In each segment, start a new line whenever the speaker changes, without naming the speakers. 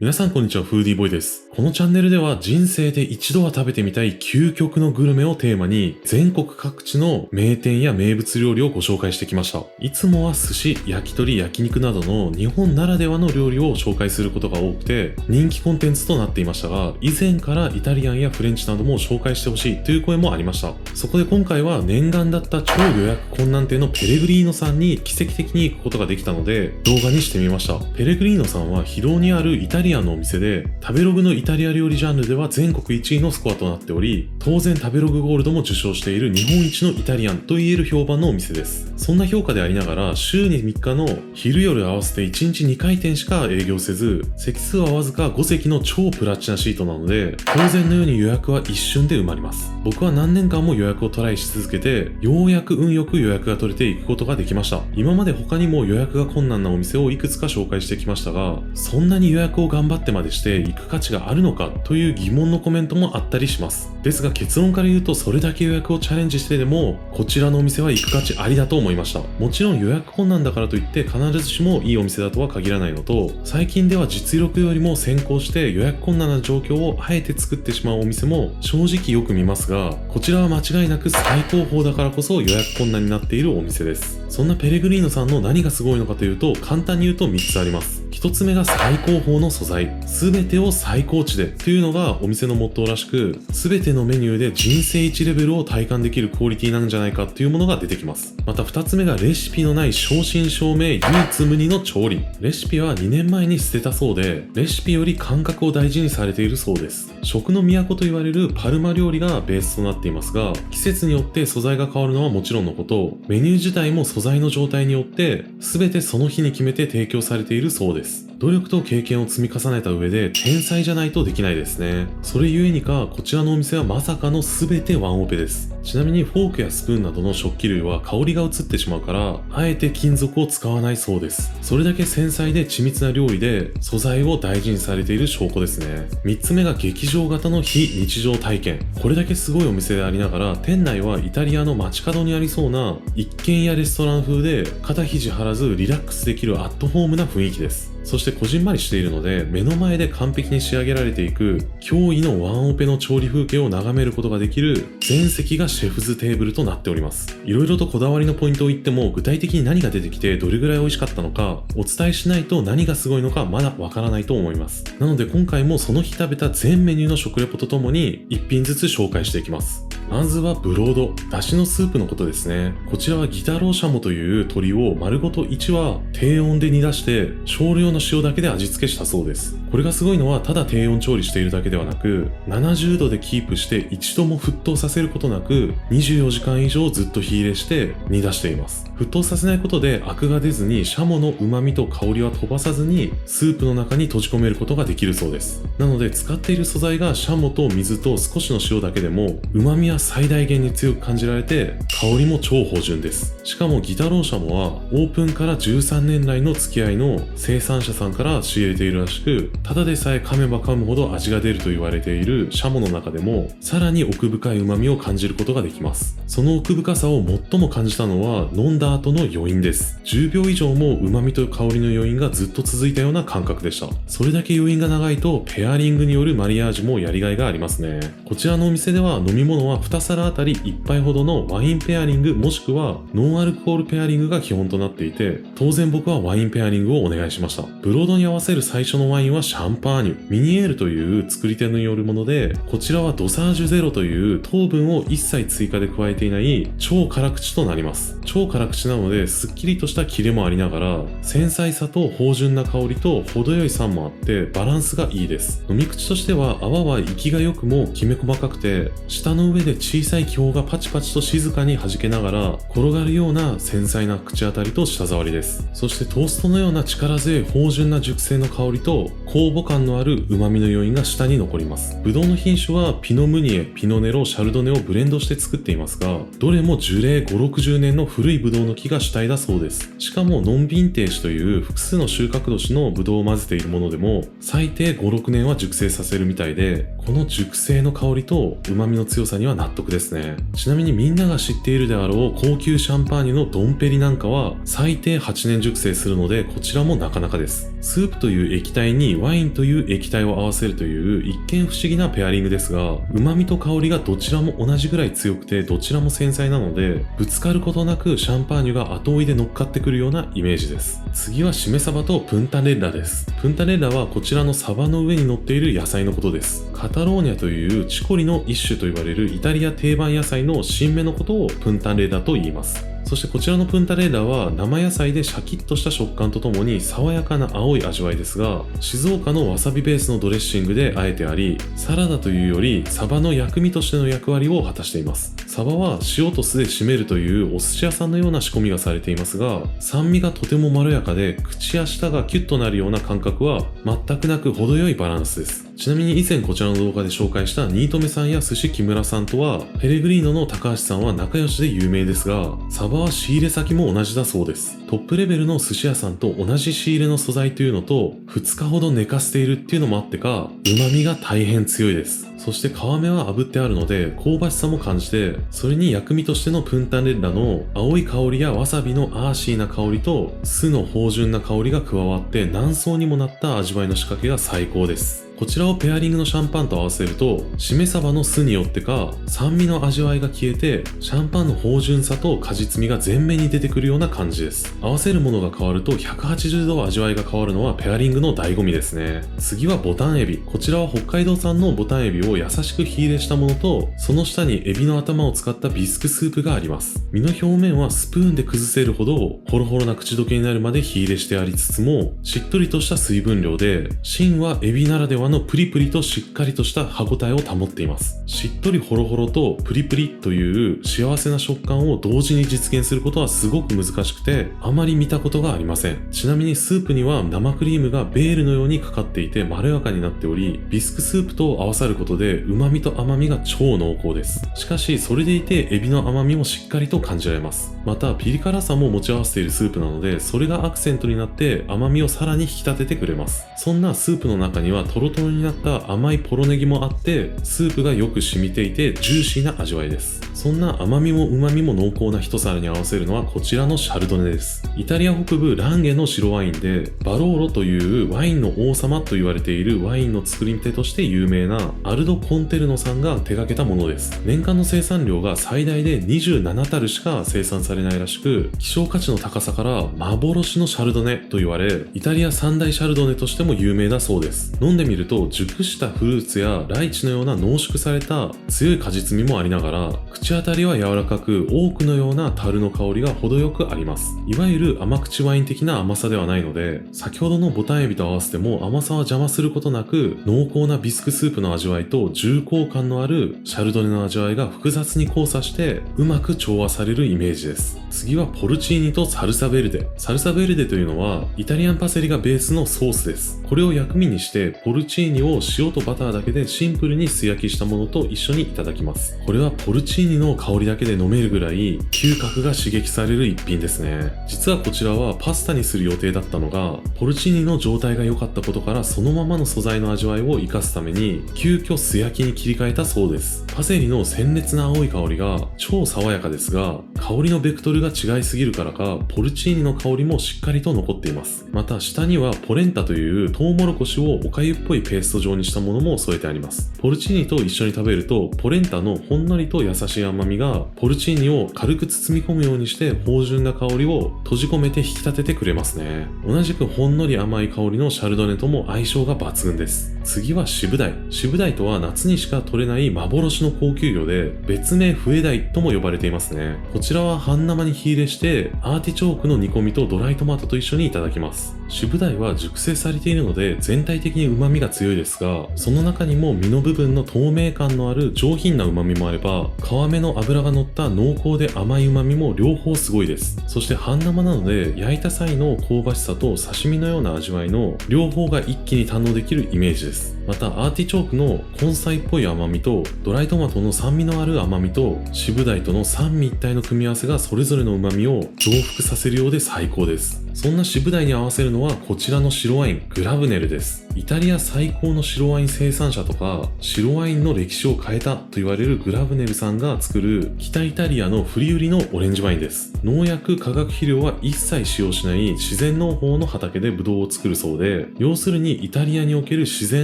皆さんこんにちは、フーディーボーイです。このチャンネルでは人生で一度は食べてみたい究極のグルメをテーマに全国各地の名店や名物料理をご紹介してきました。いつもは寿司、焼き鳥、焼肉などの日本ならではの料理を紹介することが多くて人気コンテンツとなっていましたが、以前からイタリアンやフレンチなども紹介してほしいという声もありました。そこで今回は念願だった超予約困難店のペレグリーノさんに奇跡的に行くことができたので動画にしてみました。ペレグリーノさんは広尾にあるイタリアンのお店で、食べログのイタリア料理ジャンルでは全国1位のスコアとなっており、当然食べログゴールドも受賞している日本一のイタリアンと言える評判のお店です。そんな評価でありながら、週に3日の昼夜合わせて1日2回店しか営業せず、席数はわずか5席の超プラチナシートなので、当然のように予約は一瞬で埋まります。僕は何年間も予約をトライし続けて、ようやく運よく予約が取れていくことができました。今まで他にも予約が困難なお店をいくつか紹介してきましたが、そんなに予約を頑張ってまでして行く価値があるのかという疑問のコメントもあったりします。ですが結論から言うと、それだけ予約をチャレンジしてでもこちらのお店は行く価値ありだと思いました。もちろん予約困難だからといって必ずしもいいお店だとは限らないのと、最近では実力よりも先行して予約困難な状況をあえて作ってしまうお店も正直よく見ますが、こちらは間違いなく最高峰だからこそ予約困難になっているお店です。そんなペレグリーノさんの何がすごいのかというと、簡単に言うと3つあります。1つ目が最高峰の素材、全てを最高値でというのがお店のモットーらしく、全てのメニューで人生一レベルを体感できるクオリティなんじゃないかというものが出てきます。また2つ目がレシピのない正真正銘唯一無二の調理。レシピは2年前に捨てたそうで、レシピより感覚を大事にされているそうです。食の都と言われるパルマ料理がベースとなっていますが、季節によって素材が変わるのはもちろんのこと、メニュー自体も素材の状態によって全てその日に決めて提供されているそうです。努力と経験を積み重ねた上で天才じゃないとできないですね。それゆえにか、こちらのお店はまさかの全てワンオペです。ちなみにフォークやスプーンなどの食器類は香りが移ってしまうから、あえて金属を使わないそうです。それだけ繊細で緻密な料理で素材を大事にされている証拠ですね。3つ目が劇場型の非日常体験。これだけすごいお店でありながら、店内はイタリアの街角にありそうな一軒家レストラン風で、肩肘張らずリラックスできるアットホームな雰囲気です。そしてこじんまりしているので、目の前で完璧に仕上げられていく驚異のワンオペの調理風景を眺めることができる全席がシェフズテーブルとなっております。いろいろとこだわりのポイントを言っても、具体的に何が出てきてどれぐらい美味しかったのかお伝えしないと何がすごいのかまだわからないと思います。なので今回もその日食べた全メニューの食レポとともに1品ずつ紹介していきます。まずはブロード、だしのスープのことですね。こちらはギタロウシャモという鶏を丸ごと1羽低温で煮出して少量の塩だけで味付けしたそうです。これがすごいのは、ただ低温調理しているだけではなく、70度でキープして一度も沸騰させることなく24時間以上ずっと火入れして煮出しています。沸騰させないことでアクが出ずに、シャモの旨味と香りは飛ばさずにスープの中に閉じ込めることができるそうです。なので使っている素材がシャモと水と少しの塩だけでも旨味は最大限に強く感じられて、香りも超芳醇です。しかもギタロウシャモはオープンから13年来の付き合いの生産者さんから仕入れているらしく、ただでさえ噛めば噛むほど味が出ると言われているシャモの中でもさらに奥深い旨味を感じることができます。その奥深さを最も感じたのは飲んだ後の余韻です。10秒以上も旨味と香りの余韻がずっと続いたような感覚でした。それだけ余韻が長いとペアリングによるマリアージュもやりがいがありますね。こちらのお店では飲み物は2皿あたり1杯ほどのワインペアリングもしくはノンアルコールペアリングが基本となっていて、当然僕はワインペアリングをお願いしました。ブロードに合わせる最初のワインはシャンパーニュ、ミニエールという作り手によるもので、こちらはドサージュゼロという糖分を一切追加で加えていない超辛口となります。超辛口なので、すっきりとしたキレもありながら繊細さと芳醇な香りと程よい酸もあってバランスがいいです。飲み口としては泡は息がよくもきめ細かくて、舌の上で小さい気泡がパチパチと静かに弾けながら転がるような繊細な口当たりと舌触りです。そしてトーストのような力強い芳醇な熟成の香りと酵母感のある旨味の余韻が舌に残ります。ブドウの品種はピノムニエ、ピノネロ、シャルドネをブレンドして作っていますが、どれも樹齢5、60年の古いブドウの木が主体だそうです。しかもノンヴィンテージという複数の収穫年のブドウを混ぜているものでも最低5、6年は熟成させるみたいで、この熟成の香りと旨味の強さには納得ですね。ちなみにみんなが知っているであろう高級シャンパーニュのドンペリなんかは最低8年熟成するので、こちらもなかなかです。スープという液体にワインという液体を合わせるという一見不思議なペアリングですが、旨味と香りがどちらも同じぐらい強くてどちらも繊細なので、ぶつかることなくシャンパーニュが後追いで乗っかってくるようなイメージです。次はしめ鯖とプンタレッラです。プンタレッラはこちらのサバの上に乗っている野菜のことです。カタローニャというチコリの一種と呼ばれるイタリア定番野菜の新芽のことをプンタレッラと言います。そしてこちらのプンタレッラは生野菜でシャキッとした食感とともに爽やかな青い味わいですが、静岡のわさびベースのドレッシングで和えてあり、サラダというよりサバの薬味としての役割を果たしています。サバは塩と酢で締めるというお寿司屋さんのような仕込みがされていますが、酸味がとてもまろやかで口や舌がキュッとなるような感覚は全くなく程よいバランスです。ちなみに以前こちらの動画で紹介したニートメさんや寿司木村さんとはペレグリーノの高橋さんは仲良しで有名ですが、サバは仕入れ先も同じだそうです。トップレベルの寿司屋さんと同じ仕入れの素材というのと2日ほど寝かせているっていうのもあってか、旨味が大変強いです。そして皮目は炙ってあるので香ばしさも感じて、それに薬味としてのプンタレッラの青い香りやわさびのアーシーな香りと酢の芳醇な香りが加わって何層にもなった味わいの仕掛けが最高です。こちらをペアリングのシャンパンと合わせると、しめ鯖の酢によってか酸味の味わいが消えて、シャンパンの芳醇さと果実味が前面に出てくるような感じです。合わせるものが変わると180度味わいが変わるのはペアリングの醍醐味ですね。次はボタンエビ。こちらは北海道産のボタンエビを優しく火入れしたものと、その下にエビの頭を使ったビスクスープがあります。身の表面はスプーンで崩せるほどホロホロな口どけになるまで火入れしてありつつも、しっとりとした水分量で、芯はエビならではのプリプリとしっかりとした歯ごたえを保っています。しっとりホロホロとプリプリという幸せな食感を同時に実現することはすごく難しくて、あまり見たことがありません。ちなみにスープには生クリームがベールのようにかかっていてまろやかになっており、ビスクスープと合わさることで旨味と甘みが超濃厚です。しかしそれでいてエビの甘みもしっかりと感じられます。またピリ辛さも持ち合わせているスープなので、それがアクセントになって甘みをさらに引き立ててくれます。そんなスープの中にはトロトロになった甘いポロネギもあって、スープがよく染みていてジューシーな味わいです。そんな甘みも旨みも濃厚な一皿に合わせるのはこちらのシャルドネです。イタリア北部ランゲの白ワインで、バローロというワインの王様と言われているワインの作り手として有名なアルド・コンテルノさんが手掛けたものです。年間の生産量が最大で27樽しか生産されないらしく、希少価値の高さから幻のシャルドネと言われ、イタリア三大シャルドネとしても有名だそうです。飲んでみると熟したフルーツやライチのような濃縮された強い果実味もありながら、口当たりは柔らかくオークのような樽の香りが程よくあります。いわゆる甘口ワイン的な甘さではないので、先ほどのボタンエビと合わせても甘さは邪魔することなく、濃厚なビスクスープの味わいと重厚感のあるシャルドネの味わいが複雑に交差してうまく調和されるイメージです。次はポルチーニとサルサベルデ。サルサベルデというのはイタリアンパセリがベースのソースです。これを薬味にしてポルチーニを塩とバターだけでシンプルに素焼きしたものと一緒にいただきます。これはポルチーニの香りだけで飲めるぐらい嗅覚が刺激される一品ですね。実はこちらはパスタにする予定だったのが、ポルチーニの状態が良かったことからそのままの素材の味わいを生かすために急遽素焼きに切り替えたそうです。パセリの鮮烈な青い香りが超爽やかですが、香りのベクトルが違いすぎるからかポルチーニの香りもしっかりと残っています。また下にはポレンタというトウモロコシをお粥っぽいペースト状にしたものも添えてあります。ポルチーニと一緒に食べるとポレンタのほんのりと優しい甘みがポルチーニを軽く包み込むようにして芳醇な香りを閉じ込めて引き立ててくれますね。同じくほんのり甘い香りのシャルドネとも相性が抜群です。次はシブダイ。シブダイとは夏にしか取れない幻の高級魚で、別名フエダイとも呼ばれていますね。こちらは半生に火入れしてアーティチョークの煮込みとドライトマトと一緒にいただきます。シブダイは熟成されているので全体的に旨味が強いですが、その中にも身の部分の透明感のある上品な旨味もあれば、皮目の脂が乗った濃厚で甘い旨味も両方すごいです。そして半生なので焼いた際の香ばしさと刺身のような味わいの両方が一気に堪能できるイメージです。またアーティチョークの根菜っぽい甘みとドライトマトの酸味のある甘みとシブダイとの三位一体の組み合わせがそれぞれの旨味を増幅させるようで最高です。そんな渋鯛に合わせるのはこちらの白ワイン、グラブネルです。イタリア最高の白ワイン生産者とか、白ワインの歴史を変えたと言われるグラブネルさんが作る北イタリアのフリウリのオレンジワインです。農薬、化学肥料は一切使用しない自然農法の畑でブドウを作るそうで、要するにイタリアにおける自然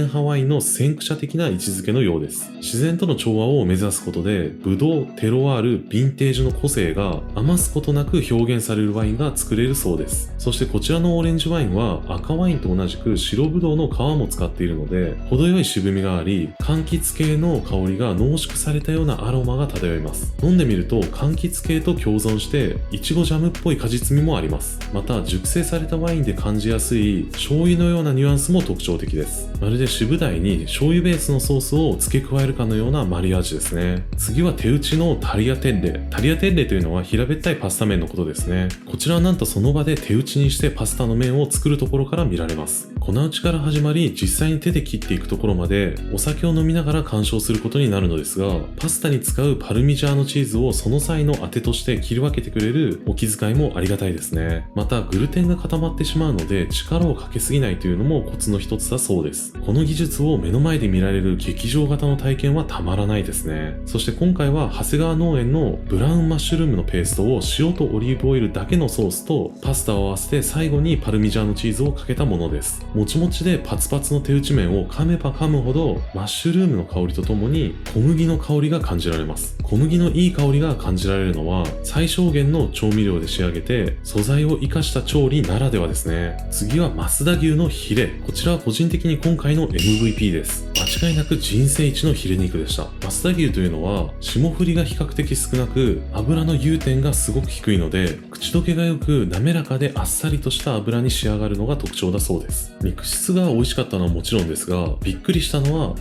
派ワインの先駆者的な位置づけのようです。自然との調和を目指すことで、ブドウ、テロワール、ヴィンテージの個性が余すことなく表現されるワインが作れるそうです。そしてこちらのオレンジワインは赤ワインと同じく白ブドウの皮も使っているので、程よい渋みがあり、柑橘系の香りが濃縮されたようなアロマが漂います。飲んでみると柑橘系と共存していちごジャムっぽい果実味もあります。また熟成されたワインで感じやすい醤油のようなニュアンスも特徴的です。まるで渋鯛に醤油ベースのソースを付け加えるかのようなマリアージュですね。次は手打ちのタリアテッレ。タリアテッレというのは平べったいパスタ麺のことですね。こちらはなんとその場で手打ちにしてパスタの麺を作るところから見られます。粉打ちから始まり、実際に手で切っていくところまでお酒を飲みながら鑑賞することになるのですが、パスタに使うパルミジャーノチーズをその際の当てとして切り分けてくれるお気遣いもありがたいですね。またグルテンが固まってしまうので力をかけすぎないというのもコツの一つだそうです。この技術を目の前で見られる劇場型の体験はたまらないですね。そして今回は長谷川農園のブラウンマッシュルームのペーストを塩とオリーブオイルだけのソースとパスタを合わせて最後にパルミジャーノチーズをかけたものです。もちもちでパツパツの手打ち麺を噛めば噛むほどマッシュルームの香りとともに小麦の香りが感じられます。小麦のいい香りが感じられるのは最小限の調味料で仕上げて素材を生かした調理ならではですね。次は増田牛のヒレ。こちらは個人的に今回の MVP です。間違いなく人生一のヒレ肉でした。増田牛というのは霜降りが比較的少なく油の融点がすごく低いので口どけがよく滑らかであっさりとした油に仕上がるのが特徴だそうです。肉質が美味しかったのはもちろんですが、びっくりしたのは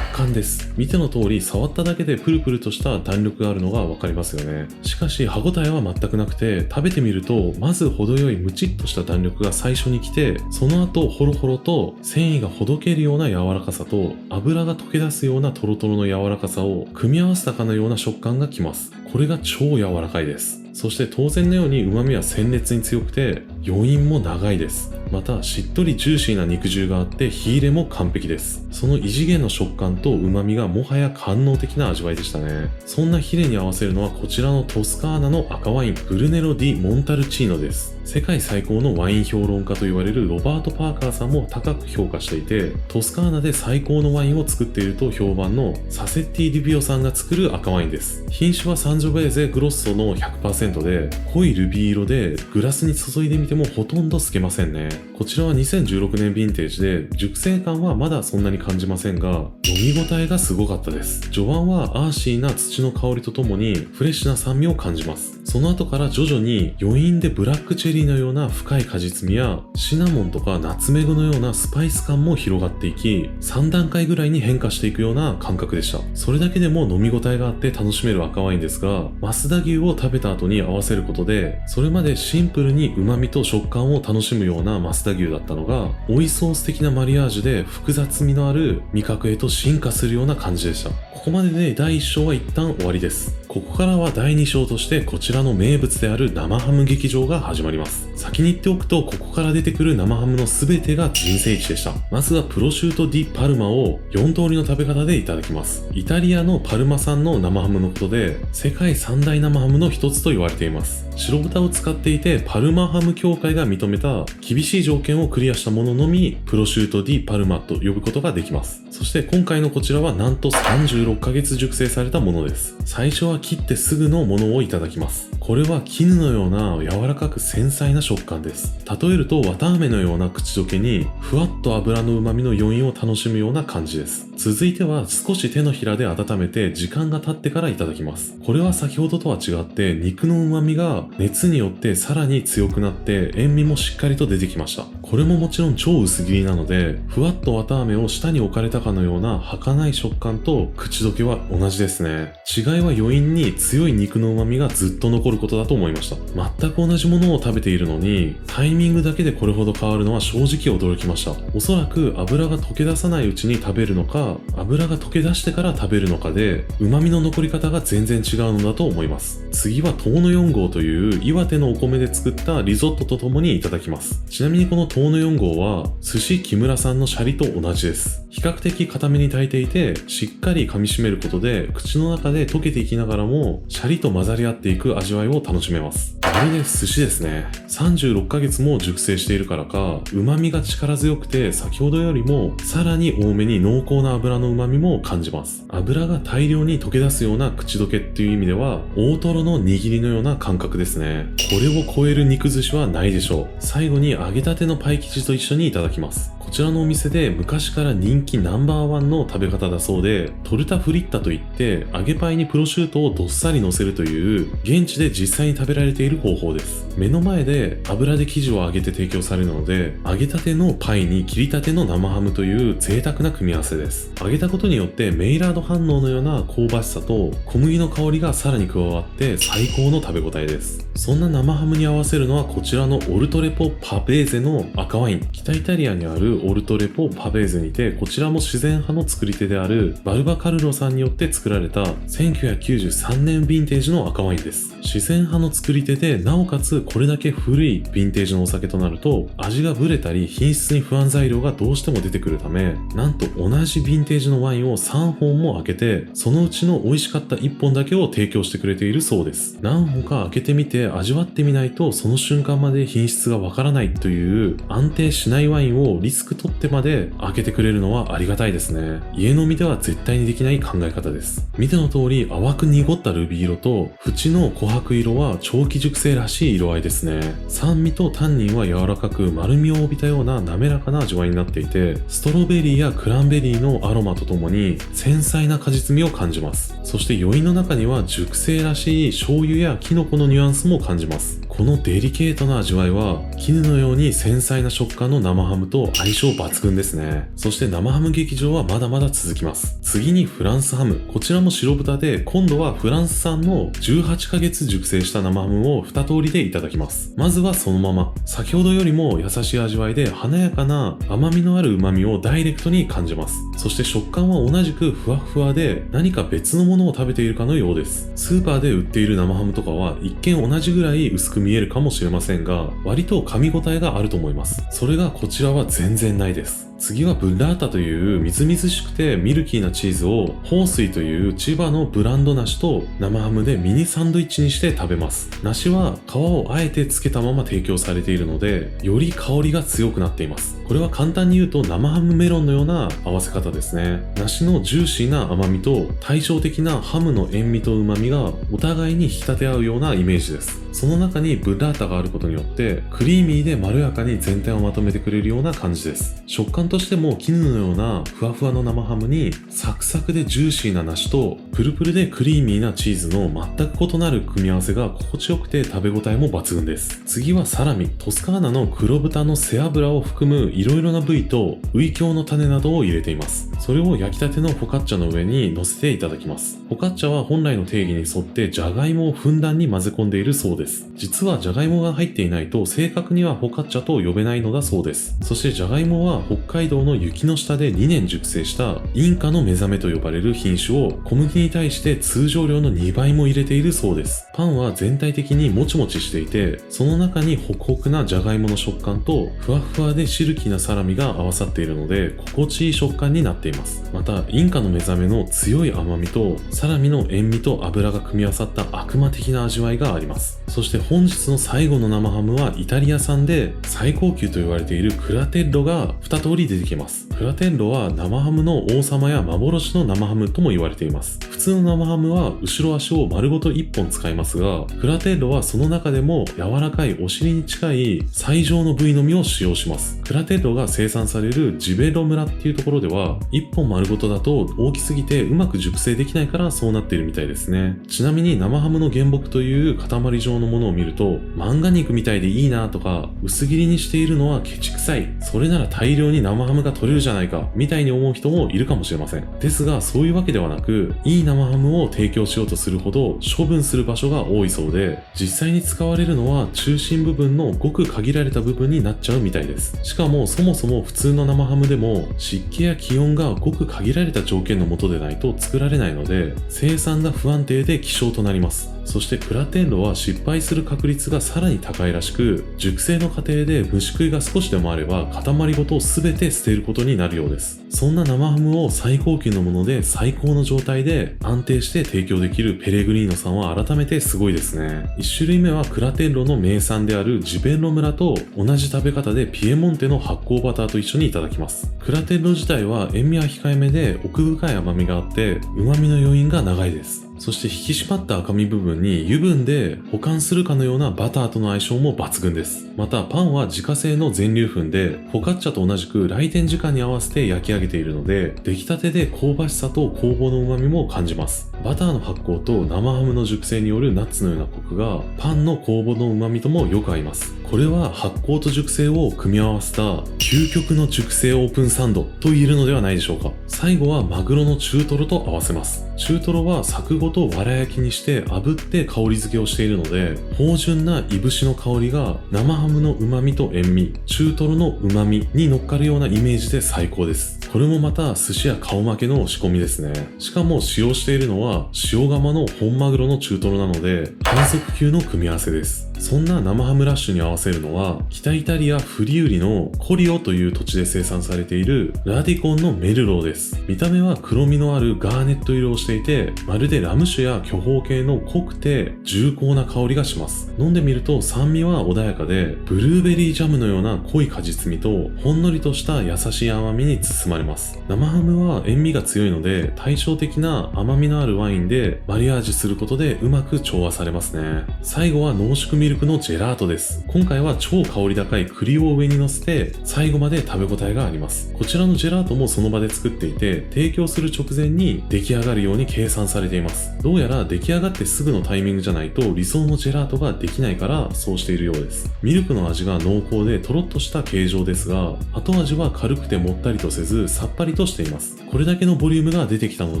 食感です。見ての通り触っただけでプルプルとした弾力があるのがわかりますよね。しかし歯ごたえは全くなくて、食べてみるとまず程よいムチッとした弾力が最初に来て、その後ホロホロと繊維がほどけるような柔らかさと油が溶け出すようなトロトロの柔らかさを組み合わせたかのような食感がきます。これが超柔らかいです。そして当然のように旨味は鮮烈に強くて余韻も長いです。またしっとりジューシーな肉汁があって火入れも完璧です。その異次元の食感と旨味がもはや官能的な味わいでしたね。そんなヒレに合わせるのはこちらのトスカーナの赤ワインブルネロ・ディ・モンタルチーノです。世界最高のワイン評論家と言われるロバート・パーカーさんも高く評価していて、トスカーナで最高のワインを作っていると評判のサセッティ・ディビオさんが作る赤ワインです。品種はサンジョベーゼ・グロッソの 100% で濃いルビー色でグラスに注いでみてもほとんど透けませんね。こちらは2016年ヴィンテージで熟成感はまだそんなに感じませんが飲み応えがすごかったです。序盤はアーシーな土の香りとともにフレッシュな酸味を感じます。その後から徐々に余韻でブラックチェリーのような深い果実味やシナモンとかナツメグのようなスパイス感も広がっていき3段階ぐらいに変化していくような感覚でした。それだけでも飲み応えがあって楽しめる赤ワインですが、増田牛を食べた後に合わせることでそれまでシンプルに旨味と食感を楽しむような増田牛だったのが追いソース的なマリアージュで複雑味のある味覚へと進化するような感じでした。ここまでで第1章は一旦終わりです。ここからは第2章としてこちらの名物である生ハム劇場が始まります。先に言っておくとここから出てくる生ハムの全てが人生一でした。まずはプロシュート・ディ・パルマを4通りの食べ方でいただきます。イタリアのパルマ産の生ハムのことで世界三大生ハムの一つと言われています。白豚を使っていてパルマハム協会が認めた厳しい条件をクリアしたもののみプロシュート・ディ・パルマと呼ぶことができます。そして今回のこちらはなんと36ヶ月熟成されたものです。最初は切ってすぐのものをいただきます。これは絹のような柔らかく繊細な食感です。例えると綿あめのような口どけにふわっと油の旨味の余韻を楽しむような感じです。続いては少し手のひらで温めて時間が経ってからいただきます。これは先ほどとは違って肉の旨味が熱によってさらに強くなって塩味もしっかりと出てきました。これももちろん超薄切りなのでふわっと綿あめを下に置かれたかのような儚い食感と口どけは同じですね。違いは余韻に強い肉の旨味がずっと残るることだと思いました。全く同じものを食べているのに、タイミングだけでこれほど変わるのは正直驚きました。おそらく油が溶け出さないうちに食べるのか、油が溶け出してから食べるのかで、旨味の残り方が全然違うのだと思います。次は遠野4号という岩手のお米で作ったリゾットとともにいただきます。ちなみにこの遠野4号は、寿司木村さんのシャリと同じです。比較的固めに炊いていて、しっかり噛み締めることで、口の中で溶けていきながらも、シャリと混ざり合っていく味わいを楽しめます。これで寿司ですね。36ヶ月も熟成しているからか、旨味が力強くて、先ほどよりもさらに多めに濃厚な油の旨味も感じます。油が大量に溶け出すような口どけっていう意味では、大トロの握りのような感覚ですね。これを超える肉寿司はないでしょう。最後に揚げたてのパイ生地と一緒にいただきます。こちらのお店で昔から人気ナンバーワンの食べ方だそうで、トルタフリッタといって揚げパイにプロシュートをどっさり乗せるという現地で実際に食べられている方法です。目の前で油で生地を揚げて提供されるので、揚げたてのパイに切りたての生ハムという贅沢な組み合わせです。揚げたことによってメイラード反応のような香ばしさと小麦の香りがさらに加わって最高の食べ応えです。そんな生ハムに合わせるのはこちらのオルトレポパベーゼの赤ワイン。北イタリアにあるオルトレポパベーゼにて、こちらも自然派の作り手であるバルバカルロさんによって作られた1993年ヴィンテージの赤ワインです。自然派の作り手で、なおかつこれだけ古いヴィンテージのお酒となると、味がブレたり品質に不安材料がどうしても出てくるため、なんと同じヴィンテージのワインを3本も開けて、そのうちの美味しかった1本だけを提供してくれているそうです。何本か開けてみて味わってみないと、その瞬間まで品質がわからないという安定しないワインをリスク取ってまで開けてくれるのはありがたいですね。家飲みでは絶対にできない考え方です。見ての通り淡く濁ったルビー色と縁の琥珀色は長期熟成らしい色合いですね。酸味とタンニンは柔らかく丸みを帯びたような滑らかな味わいになっていて、ストロベリーやクランベリーのアロマとともに繊細な果実味を感じます。そして余韻の中には熟成らしい醤油やキノコのニュアンスも感じます。このデリケートな味わいは絹のように繊細な食感の生ハムと相性抜群ですね。そして生ハム劇場はまだまだ続きます。次にフランスハム。こちらも白豚で、今度はフランス産の18ヶ月熟成した生ハムを2通りでいただきます。まずはそのまま。先ほどよりも優しい味わいで華やかな甘みのある旨味をダイレクトに感じます。そして食感は同じくふわふわで、何か別のものを食べているかのようです。スーパーで売っている生ハムとかは一見同じぐらい薄く見えるかもしれませんが、割と噛み応えがあると思います。それがこちらは全然ないです。次はブッラータというみずみずしくてミルキーなチーズを豊水という千葉のブランド梨と生ハムでミニサンドイッチにして食べます。梨は皮をあえてつけたまま提供されているので、より香りが強くなっています。これは簡単に言うと生ハムメロンのような合わせ方ですね。梨のジューシーな甘みと対照的なハムの塩味と旨味がお互いに引き立て合うようなイメージです。その中にブッラータがあることによってクリーミーでまろやかに全体をまとめてくれるような感じです。食感としても絹のようなふわふわの生ハムにサクサクでジューシーな梨とプルプルでクリーミーなチーズの全く異なる組み合わせが心地よくて食べ応えも抜群です。次はサラミ。トスカーナの黒豚の背脂を含むいろいろな部位とウイキョウの種などを入れています。それを焼きたてのフォカッチャの上に乗せていただきます。フォカッチャは本来の定義に沿ってジャガイモをふんだんに混ぜ込んでいるそうです。実はジャガイモが入っていないと正確にはフォカッチャと呼べないのだそうです。そしてジャガイモは北海道の雪の下で2年熟成したインカの目覚めと呼ばれる品種を小麦に対して通常量の2倍も入れているそうです。パンは全体的にもちもちしていて、その中にホクホクなジャガイモの食感とふわふわでシルキーなサラミが合わさっているので心地いい食感になっています。またインカの目覚めの強い甘みとサラミの塩味と油が組み合わさった悪魔的な味わいがあります。そして本日の最後の生ハムはイタリア産で最高級と言われているクラテッロが2通り出てきます。クラテッロは生ハムの王様や幻の生ハムとも言われています。普通の生ハムは後ろ足を丸ごと1本使いますが、クラテッロはその中でも柔らかいお尻に近い最上の部位のみを使用します。クラテッロが生産されるジベロ村っていうところでは1本丸ごとだと大きすぎてうまく熟成できないからそうなっているみたいですね。ちなみに生ハムの原木という塊状のものを見ると漫画肉みたいでいいなとか、薄切りにしているのはケチくさい、それなら大量に生ハムが取れるじゃじゃないかみたいに思う人もいるかもしれません。ですがそういうわけではなく、いい生ハムを提供しようとするほど処分する場所が多いそうで、実際に使われるのは中心部分のごく限られた部分になっちゃうみたいです。しかもそもそも普通の生ハムでも湿気や気温がごく限られた条件の下でないと作られないので、生産が不安定で希少となります。そしてクラテンロは失敗する確率がさらに高いらしく、熟成の過程で虫食いが少しでもあれば塊ごと全て捨てることになるようです。そんな生ハムを最高級のもので最高の状態で安定して提供できるペレグリーノさんは改めてすごいですね。1種類目はクラテンロの名産であるジベンロ村と同じ食べ方でピエモンテの発酵バターと一緒にいただきます。クラテンロ自体は塩味は控えめで奥深い甘みがあって旨味の余韻が長いです。そして引き締まった赤身部分に油分で保管するかのようなバターとの相性も抜群です。またパンは自家製の全粒粉でフォカッチャと同じく来店時間に合わせて焼き上げているので、出来たてで香ばしさと酵母の旨味も感じます。バターの発酵と生ハムの熟成によるナッツのようなコクがパンの酵母の旨味ともよく合います。これは発酵と熟成を組み合わせた究極の熟成オープンサンドと言えるのではないでしょうか。最後はマグロの中トロと合わせます。中トロは柵ごとわら焼きにして炙って香り付けをしているので、芳醇ないぶしの香りが生ハムの旨味と塩味、中トロの旨味に乗っかるようなイメージで最高です。これもまた寿司や顔負けの仕込みですね。しかも使用しているのは塩釜の本マグロの中トロなので反則級の組み合わせです。そんな生ハムラッシュに合わせるのは北イタリアフリウリのコリオという土地で生産されているラディコンのメルローです。見た目は黒みのあるガーネット色をしていて、まるでラム酒や巨峰系の濃くて重厚な香りがします。飲んでみると酸味は穏やかで、ブルーベリージャムのような濃い果実味とほんのりとした優しい甘みに包まれます。生ハムは塩味が強いので対照的な甘みのあるワインでマリアージュすることでうまく調和されますね。最後は濃縮ミルクのジェラートです。今回は超香り高い栗を上に乗せて最後まで食べ応えがあります。こちらのジェラートもその場で作っていて、提供する直前に出来上がるように計算されています。どうやら出来上がってすぐのタイミングじゃないと理想のジェラートができないからそうしているようです。ミルクの味が濃厚でとろっとした形状ですが、後味は軽くてもったりとせずさっぱりとしています。これだけのボリュームが出てきたの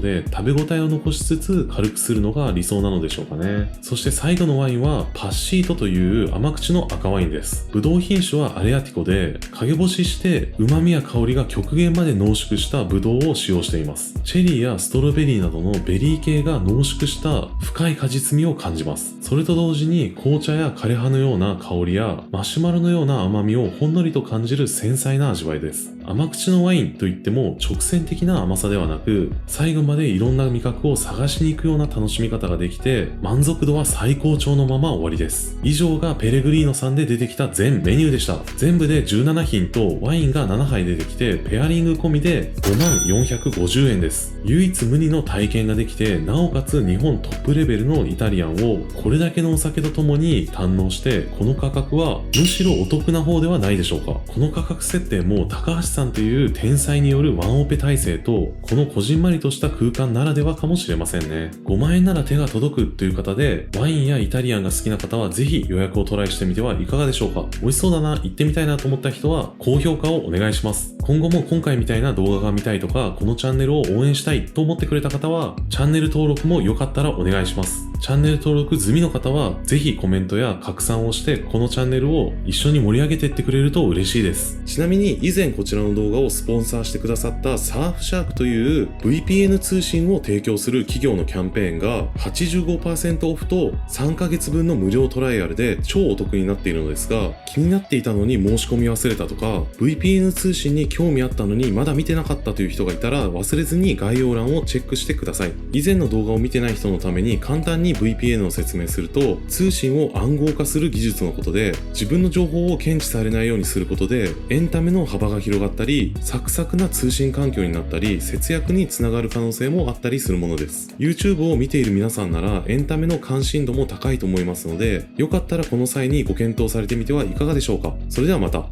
で食べ応えを残しつつ軽くするのが理想なのでしょうかね。そして最後のワインはパッシートという甘口の赤ワインです。ブドウ品種はアレアティコで陰干しして旨味や香りが極限まで濃縮したブドウを使用しています。チェリーやストロベリーなどのベリー系が濃縮した深い果実味を感じます。それと同時に紅茶や枯葉のような香りやマシュマロのような甘みをほんのりと感じる繊細な味わいです。甘口のワインといっても直線的な甘さではなく、最後までいろんな味覚を探しに行くような楽しみ方ができて、満足度は最高潮のまま終わりです。以上がペレグリーノさんで出てきた全メニューでした。全部で17品とワインが7杯出てきて、ペアリング込みで5450円です。唯一無二の体験ができて、なおかつ日本トップレベルのイタリアンをこれだけのお酒とともに堪能して、この価格はむしろお得な方ではないでしょうか。この価格設定も高橋さんという天才によるワンオペ体制と、このこじんまりとした空間ならではかもしれませんね。5万円なら手が届くという方で、ワインやイタリアンが好きな方はぜひ予約をトライしてみてはいかがでしょうか。美味しそうだな、行ってみたいなと思った人は高評価をお願いします。今後も今回みたいな動画が見たいとか、このチャンネルを応援したいと思ってくれた方は、チャンネル登録もよかったらお願いします。チャンネル登録済みの方は、ぜひコメントや拡散をして、このチャンネルを一緒に盛り上げていってくれると嬉しいです。ちなみに以前こちらの動画をスポンサーしてくださったサーフシャークという VPN 通信を提供する企業のキャンペーンが 85% オフと3ヶ月分の無料トライアルで超お得になっているのですが、気になっていたのに申し込み忘れたとか、VPN 通信に興味あったのにまだ見てなかったという人がいたら、忘れずに概要欄をチェックしてください。以前の動画を見てない人のために簡単に VPN を説明すると、通信を暗号化する技術のことで、自分の情報を検知されないようにすることでエンタメの幅が広がったり、サクサクな通信環境になったり、節約につながる可能性もあったりするものです。 YouTube を見ている皆さんならエンタメの関心度も高いと思いますので、よかったらこの際にご検討されてみてはいかがでしょうか。それではまた。